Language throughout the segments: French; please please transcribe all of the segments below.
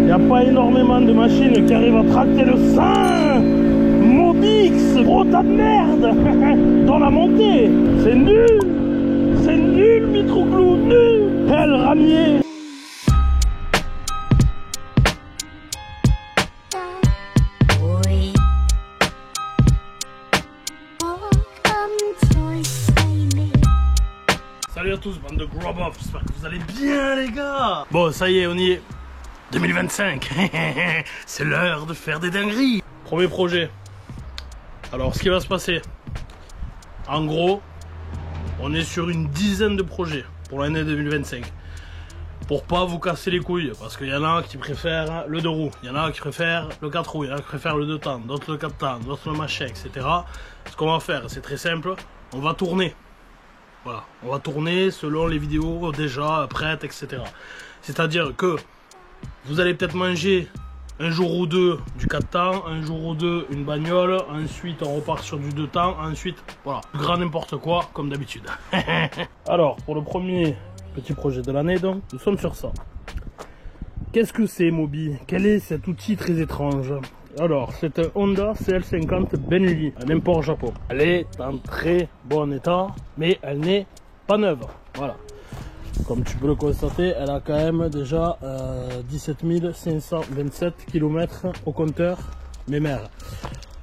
n'y a pas énormément de machines qui arrivent à tracter le sein. Mobix, gros tas de merde dans la montée. C'est nul. C'est nul, Mitroglou, nul. Quel ramier. Salut à tous, bande de grub-off, j'espère que vous allez bien les gars. Bon, ça y est, on y est. 2025, c'est l'heure de faire des dingueries. Premier projet. Alors, ce qui va se passer, en gros, on est sur une dizaine de projets pour l'année 2025. Pour pas vous casser les couilles, parce qu'il y en a qui préfèrent le 2 roues, il y en a qui préfèrent le 4 roues, il y en a qui préfèrent le 2 temps, d'autres le 4 temps, d'autres le machin, etc. Ce qu'on va faire, c'est très simple, on va tourner. Voilà, on va tourner selon les vidéos déjà prêtes, etc. C'est-à-dire que vous allez peut-être manger un jour ou deux du 4 temps, un jour ou deux une bagnole, ensuite on repart sur du 2 temps, ensuite voilà, grand n'importe quoi comme d'habitude. Alors, pour le premier petit projet de l'année, donc, nous sommes sur ça. Qu'est-ce que c'est Mobi? Quel est cet outil très étrange? Alors, c'est un Honda CL50 Bentley, un import Japon. Elle est en très bon état, mais elle n'est pas neuve. Voilà. Comme tu peux le constater, elle a quand même déjà 17 527 km au compteur, mes mères.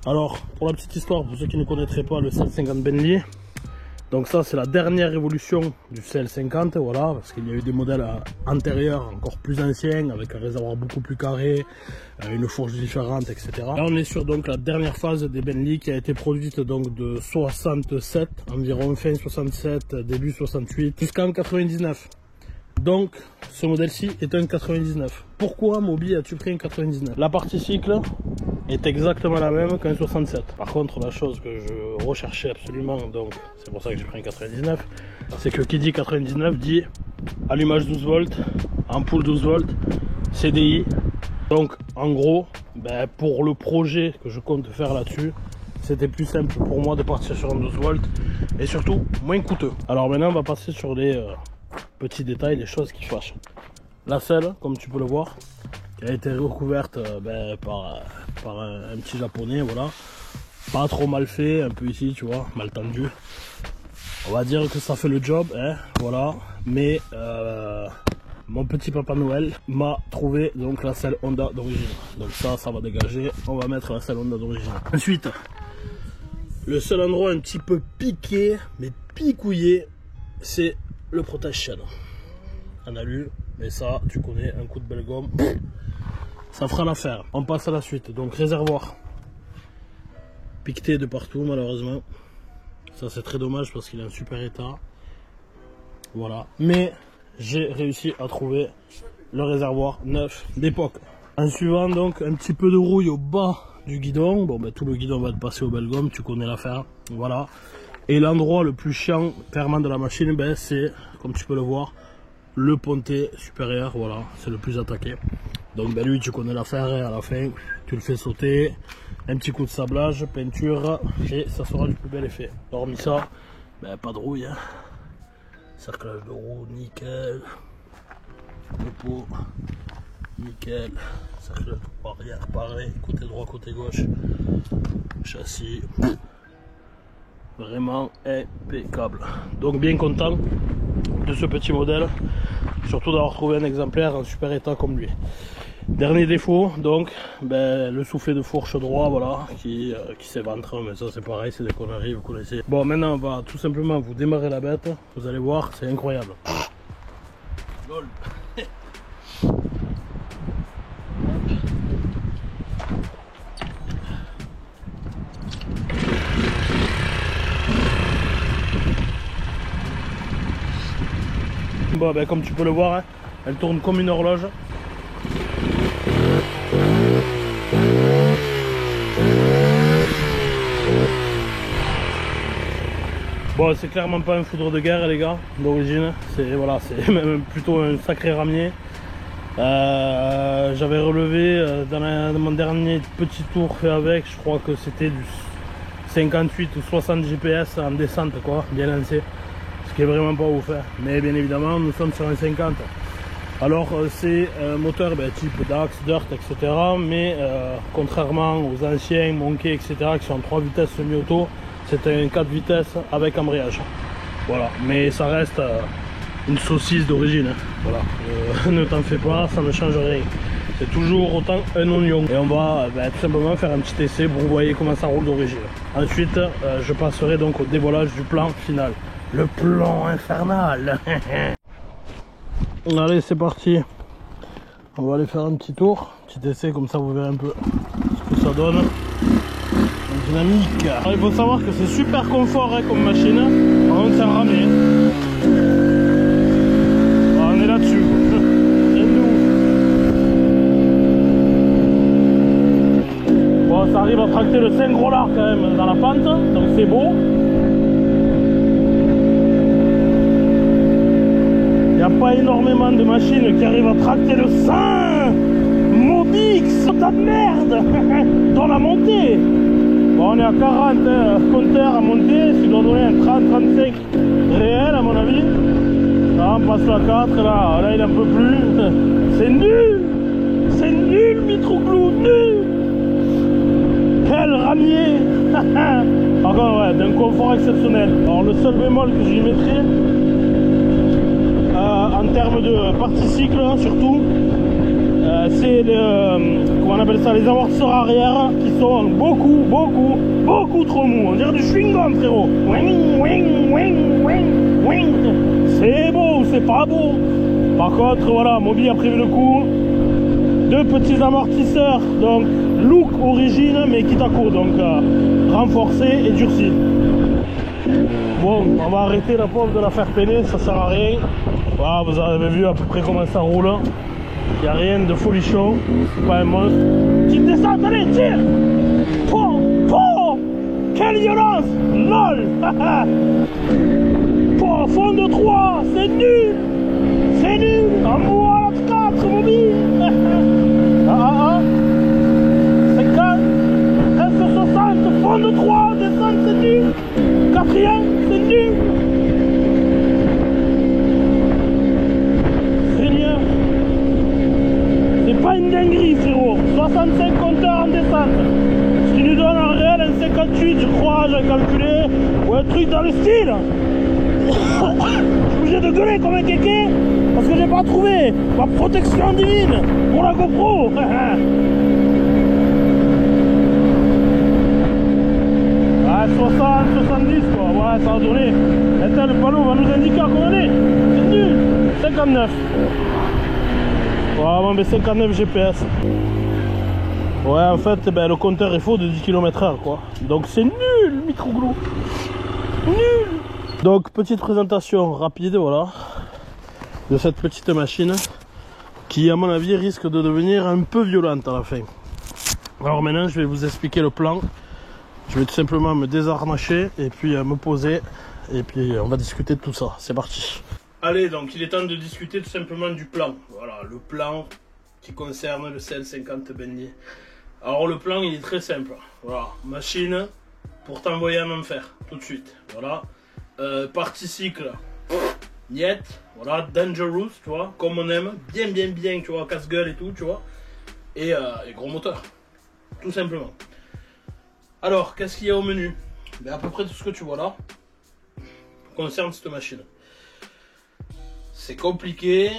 Alors, pour la petite histoire, pour ceux qui ne connaîtraient pas le CL50 Bentley, donc ça c'est la dernière évolution du CL50, voilà, parce qu'il y a eu des modèles antérieurs encore plus anciens, avec un réservoir beaucoup plus carré, une fourche différente, etc. Là on est sur donc la dernière phase des Bentley qui a été produite donc de 67, environ fin 67, début 68, jusqu'en 99. Donc ce modèle-ci est un 99. Pourquoi Mobi as-tu pris un 99? La partie cycle est exactement la même qu'un 67. Par contre, la chose que je recherchais absolument, donc c'est pour ça que j'ai pris un 99, c'est que qui dit 99 dit allumage 12 volts, ampoule 12 volts, CDI. Donc en gros, ben, pour le projet que je compte faire là-dessus, c'était plus simple pour moi de partir sur un 12 volts et surtout moins coûteux. Alors maintenant, on va passer sur les petits détails, les choses qui fâchent. La selle, comme tu peux le voir, qui a été recouverte par un petit japonais, voilà. Pas trop mal fait, un peu ici, tu vois, mal tendu. On va dire que ça fait le job, hein, voilà. Mais mon petit papa Noël m'a trouvé donc la selle Honda d'origine. Donc ça va dégager. On va mettre la selle Honda d'origine. Ensuite, le seul endroit un petit peu piqué, mais picouillé, c'est le protège-chaîne. En alu, mais ça, tu connais, un coup de belle gomme, ça fera l'affaire. On passe à la suite. Donc réservoir piqueté de partout malheureusement. Ça c'est très dommage parce qu'il est en super état. Voilà. Mais j'ai réussi à trouver le réservoir neuf d'époque. En suivant donc un petit peu de rouille au bas du guidon. Bon ben tout le guidon va être passé au belle gomme, tu connais l'affaire. Voilà. Et l'endroit le plus chiant clairement de la machine, ben, c'est, comme tu peux le voir, le pontet supérieur, voilà, c'est le plus attaqué. Donc ben lui tu connais l'affaire, à la fin tu le fais sauter, un petit coup de sablage, peinture et ça sera du plus bel effet. Hormis ça, ben, pas de rouille, hein. Cerclage de roue, nickel, le pot, nickel, cerclage de roue arrière, pareil, côté droit, côté gauche, châssis, vraiment impeccable. Donc bien content de ce petit modèle, surtout d'avoir trouvé un exemplaire en super état comme lui. Dernier défaut, donc ben, le soufflet de fourche droit, voilà, qui s'éventre, mais ça c'est pareil, c'est des conneries, vous connaissez. Bon, maintenant on va tout simplement vous démarrer la bête, vous allez voir, c'est incroyable. Lol. Bon, ben, comme tu peux le voir, hein, elle tourne comme une horloge. Bon, c'est clairement pas un foudre de guerre les gars, d'origine. C'est voilà, c'est même plutôt un sacré ramier. J'avais relevé dans mon dernier petit tour fait avec, je crois que c'était du 58 ou 60 GPS en descente, quoi, bien lancé. Ce qui est vraiment pas ouf, hein. Mais bien évidemment nous sommes sur un 50. Alors c'est un moteur type DAX, Dirt, etc. Mais contrairement aux anciens Monkey, etc. qui sont en 3 vitesses semi-auto, c'est un 4 vitesses avec embrayage. Voilà, mais ça reste une saucisse d'origine. Voilà, ne t'en fais pas, ça ne change rien. C'est toujours autant un oignon. Et on va tout simplement faire un petit essai pour vous voyez comment ça roule d'origine. Ensuite, je passerai donc au dévoilage du plan final. Le plan infernal. Allez, c'est parti. On va aller faire un petit tour, petit essai, comme ça vous verrez un peu ce que ça donne. En dynamique. Alors, il faut savoir que c'est super confort hein, comme machine. Par contre, c'est un ramé. On est là-dessus. Bon, ça arrive à tracter le 5 gros lard quand même dans la pente, donc c'est beau. Il n'y a pas énormément de machines qui arrivent à tracter le 100 Mobix, tas de merde dans la montée. Bon, on est à 40 compteurs à monter, ce qui doit donner un 30-35 réel à mon avis. Là, on passe à 4, là il en peut plus. C'est nul Mitroglou, nul. Quel ramier. Par contre, ouais, d'un confort exceptionnel. Alors le seul bémol que je lui mettrais, en termes de partie cycle surtout, c'est comment on appelle ça, les amortisseurs arrière qui sont beaucoup trop mous. On dirait du chewing-gum, frérot. C'est beau ou c'est pas beau. Par contre, voilà, Moby a prévu le coup. 2 petits amortisseurs, donc look origine mais Kitako, donc renforcé et durci. Bon, on va arrêter la pauvre de la faire peiner, ça sert à rien. Voilà, vous avez vu à peu près comment ça roule. Il n'y a rien de folichon, c'est pas un monstre. Petite descente, allez, tire. Quelle violence. LOL. Fond de 3, c'est nul. C'est nul. En moi à 4, mobile. 50, S60, fond de 3, descente, c'est nul. 4e, c'est nul. Seigneur. C'est pas une dinguerie, frérot. 65 compteurs en descente. Ce qui nous donne en réel un 58, je crois, j'ai calculé. Ou un truc dans le style. Je suis obligé de gueuler comme un kéké parce que j'ai pas trouvé ma protection divine pour la GoPro. Ouais, 60, 70 quoi, ouais, ça va tourner. Attends, le panneau va nous indiquer à combien on est. C'est nul. 59. Ouais, bon, mais 59 GPS. Ouais, en fait, le compteur est faux de 10 km/h quoi. Donc c'est nul, Mitroglou. Nul. Donc petite présentation rapide, voilà, de cette petite machine qui à mon avis risque de devenir un peu violente à la fin. Alors maintenant je vais vous expliquer le plan. Je vais tout simplement me désharnacher et puis me poser et puis on va discuter de tout ça. C'est parti. Allez, donc il est temps de discuter tout simplement du plan. Voilà, le plan qui concerne le CL50 Bentley. Alors le plan il est très simple. Voilà, machine pour t'envoyer un enfer tout de suite. Voilà. Partie cycle, niet, voilà, dangerous, tu vois, comme on aime, bien, tu vois, casse-gueule et tout, tu vois, et gros moteur, tout simplement. Alors, qu'est-ce qu'il y a au menu? À peu près tout ce que tu vois là concerne cette machine. C'est compliqué,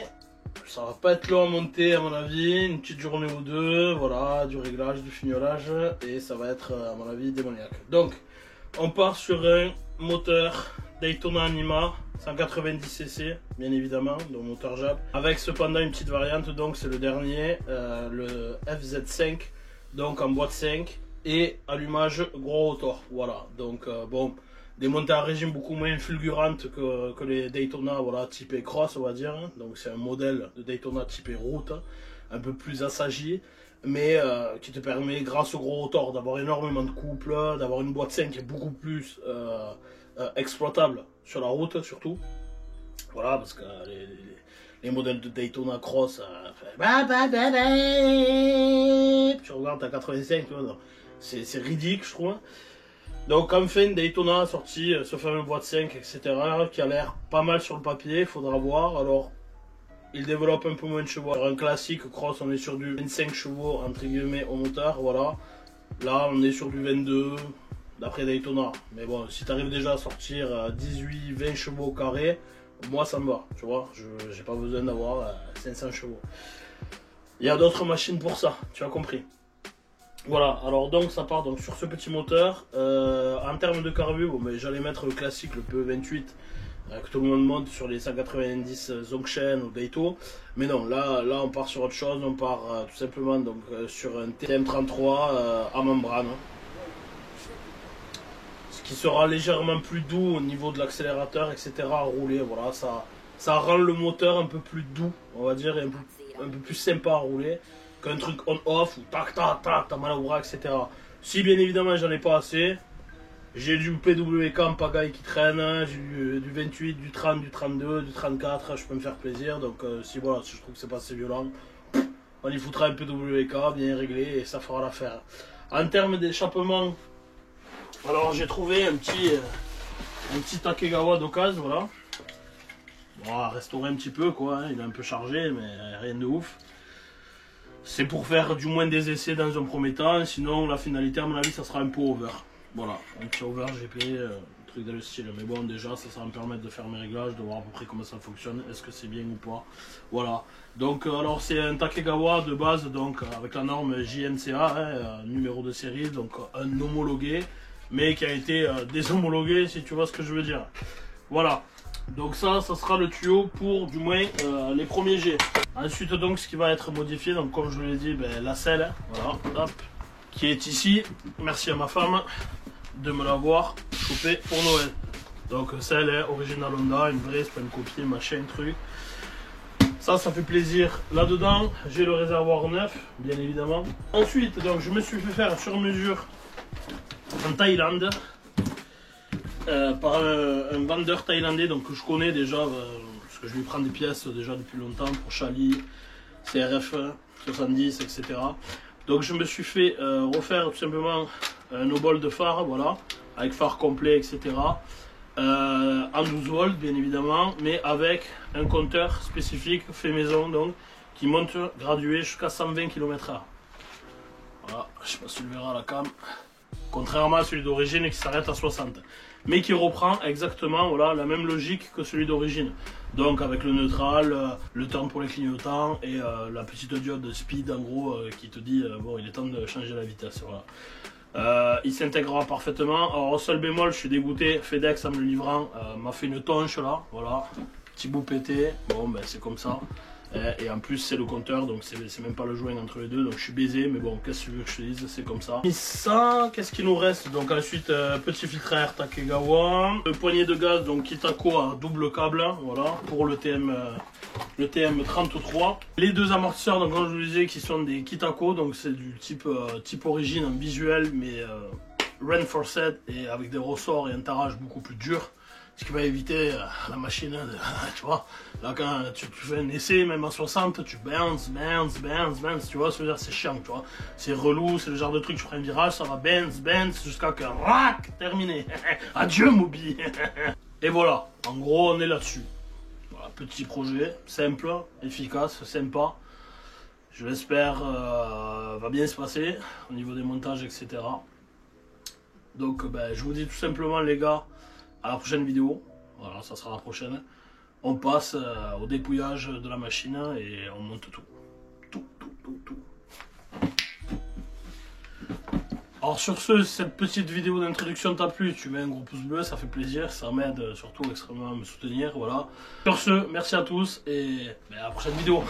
ça va pas être long à monter à mon avis, une petite journée ou deux, voilà, du réglage, du fignolage, et ça va être à mon avis démoniaque. Donc, on part sur un moteur Daytona Anima 190cc bien évidemment, donc moteur Jap, avec cependant une petite variante, donc c'est le dernier, le FZ5, donc en boîte 5 et allumage gros rotor. Voilà, donc bon, des montées à régime beaucoup moins fulgurantes que les Daytona, voilà, typé cross on va dire, donc c'est un modèle de Daytona typé route, un peu plus assagi, mais qui te permet grâce au gros rotor d'avoir énormément de couple, d'avoir une boîte 5 qui est beaucoup plus exploitable sur la route surtout. Voilà, parce que les modèles de Daytona Cross, tu regardes à 85, c'est ridicule je trouve. Donc enfin Daytona a sorti ce fameux boîte 5 etc. qui a l'air pas mal sur le papier, il faudra voir. Alors il développe un peu moins de chevaux. Alors, un classique cross, on est sur du 25 chevaux entre guillemets au moteur, voilà. Là, on est sur du 22 d'après Daytona. Mais bon, si tu arrives déjà à sortir 18-20 chevaux au carré, moi ça me va, tu vois. J'ai pas besoin d'avoir 500 chevaux. Il y a d'autres machines pour ça, tu as compris. Voilà, alors donc ça part donc sur ce petit moteur. En termes de carbu, bon, ben, j'allais mettre le classique, le PE28, que tout le monde monte sur les 190 Zongshen ou Daito. Mais non, là on part sur autre chose, on part tout simplement donc, sur un TM33 à membrane. Ce qui sera légèrement plus doux au niveau de l'accélérateur, etc. à rouler. Voilà, ça rend le moteur un peu plus doux, on va dire, et un peu plus sympa à rouler qu'un truc on-off où tac tac tac, t'as mal au bras, etc. Si bien évidemment j'en ai pas assez, j'ai du PWK en pagaille qui traîne, j'ai du 28, du 30, du 32, du 34, je peux me faire plaisir. Donc si voilà, si je trouve que c'est pas assez violent, on y foutra un PWK bien réglé et ça fera l'affaire. En termes d'échappement, alors j'ai trouvé un petit Takegawa d'occasion, voilà. Bon, à restaurer un petit peu quoi, hein. Il est un peu chargé mais rien de ouf. C'est pour faire du moins des essais dans un premier temps, sinon la finalité à mon avis ça sera un pot over. Voilà, un petit over GP, truc dans le style. Mais bon déjà ça va me permettre de faire mes réglages, de voir à peu près comment ça fonctionne, est-ce que c'est bien ou pas. Voilà, donc alors c'est un Takegawa de base, donc avec la norme JNCA, hein, numéro de série, donc un homologué, mais qui a été déshomologué si tu vois ce que je veux dire. Voilà. Donc ça sera le tuyau pour du moins les premiers jets. Ensuite donc ce qui va être modifié, donc comme je vous l'ai dit, ben, la selle, voilà, hop, qui est ici. Merci à ma femme de me l'avoir chopé pour Noël. Donc celle est original Honda, une vraie, c'est pas une copie, machin, truc. Ça fait plaisir. Là-dedans, j'ai le réservoir neuf, bien évidemment. Ensuite, donc je me suis fait faire sur mesure en Thaïlande. Par un vendeur thaïlandais donc, que je connais déjà, parce que je lui prends des pièces déjà depuis longtemps pour Chali, CRF 70, etc. Donc je me suis fait refaire tout simplement un no-ball de phare, voilà, avec phare complet, etc. En 12 volts bien évidemment, mais avec un compteur spécifique fait maison, donc qui monte gradué jusqu'à 120 km/h. Voilà, je sais pas si tu le verras à la cam. Contrairement à celui d'origine qui s'arrête à 60, mais qui reprend exactement voilà, la même logique que celui d'origine. Donc avec le neutral, le temps pour les clignotants et la petite diode de speed en gros qui te dit bon il est temps de changer la vitesse. Voilà. Il s'intégrera parfaitement. Alors au seul bémol, je suis dégoûté, FedEx en me le livrant m'a fait une tonche là, voilà, petit bout pété, bon ben c'est comme ça. Et en plus c'est le compteur, donc c'est même pas le joint entre les deux, donc je suis baisé, mais bon qu'est-ce que tu veux que je te dise, c'est comme ça. Et ça, qu'est-ce qu'il nous reste? Donc ensuite petit filtre à air Takegawa, le poignet de gaz donc Kitako à double câble, voilà, pour le TM33. Les deux amortisseurs, donc comme je vous disais, qui sont des Kitako, donc c'est du type origine en visuel, mais reinforced et avec des ressorts et un tarage beaucoup plus dur. Ce qui va éviter la machine, tu vois, là quand tu fais un essai, même à 60, tu bounce, tu vois, c'est chiant, tu vois, c'est relou, c'est le genre de truc, tu prends un virage, ça va bounce, jusqu'à que, rac, terminé, adieu Moby. Et voilà, en gros on est là-dessus. Voilà, petit projet, simple, efficace, sympa, je l'espère, va bien se passer au niveau des montages, etc. Donc ben, je vous dis tout simplement les gars, à la prochaine vidéo, voilà, ça sera la prochaine. On passe au dépouillage de la machine et on monte tout. Tout. Alors sur ce, si cette petite vidéo d'introduction t'a plu, tu mets un gros pouce bleu, ça fait plaisir, ça m'aide surtout extrêmement à me soutenir, voilà. Sur ce, merci à tous et à la prochaine vidéo.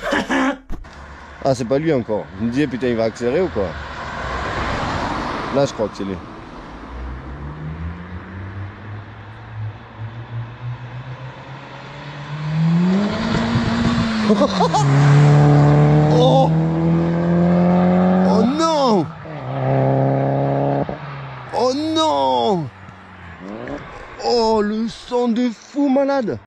Ah c'est pas lui encore, je me disais putain il va accélérer ou quoi? Là je crois que c'est lui. Oh! Oh non! Oh non! Oh le sang de fou malade!